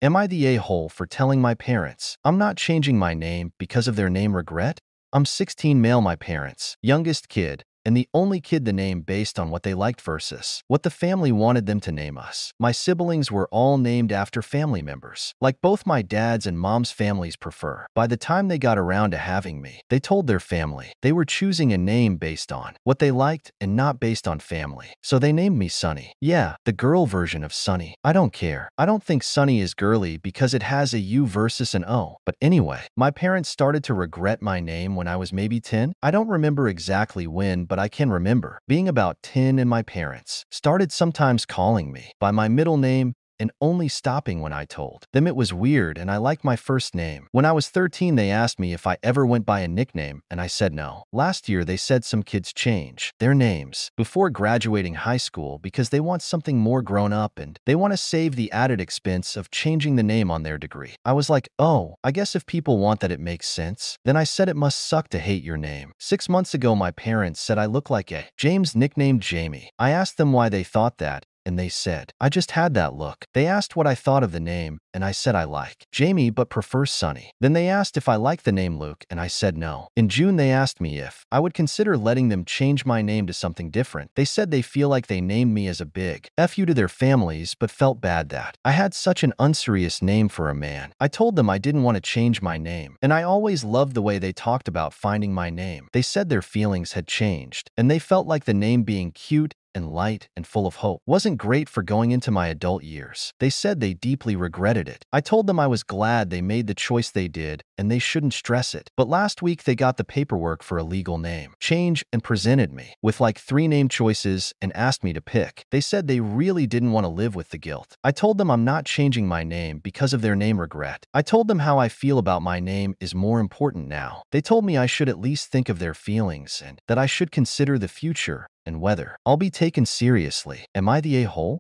Am I the a-hole for telling my parents I'm not changing my name because of their name regret? I'm 16 male, my parents, youngest kid, and the only kid the name based on what they liked versus what the family wanted them to name us. My siblings were all named after family members, like both my dad's and mom's families prefer. By the time they got around to having me, they told their family they were choosing a name based on what they liked and not based on family. So they named me Sunny. Yeah, the girl version of Sunny. I don't care. I don't think Sunny is girly because it has a U versus an O. But anyway, my parents started to regret my name when I was maybe 10. I don't remember exactly when, but I can remember being about 10 and my parents started sometimes calling me by my middle name and only stopping when I told them it was weird and I liked my first name. When I was 13, they asked me if I ever went by a nickname, and I said no. Last year, they said some kids change their names before graduating high school because they want something more grown up and they want to save the added expense of changing the name on their degree. I was like, oh, I guess if people want that, it makes sense. Then I said it must suck to hate your name. 6 months ago, my parents said I look like a James nicknamed Jamie. I asked them why they thought that, and they said, I just had that look. They asked what I thought of the name, and I said I like Jamie but prefer Sunny. Then they asked if I like the name Luke, and I said no. In June, they asked me if I would consider letting them change my name to something different. They said they feel like they named me as a big F you to their families, but felt bad that I had such an unserious name for a man. I told them I didn't want to change my name, and I always loved the way they talked about finding my name. They said their feelings had changed, and they felt like the name being cute and light and full of hope wasn't great for going into my adult years. They said they deeply regretted it. I told them I was glad they made the choice they did and they shouldn't stress it. But last week they got the paperwork for a legal name change and presented me with like 3 name choices and asked me to pick. They said they really didn't want to live with the guilt. I told them I'm not changing my name because of their name regret. I told them how I feel about my name is more important now. They told me I should at least think of their feelings and that I should consider the future and whether I'll be taken seriously. Am I the a-hole?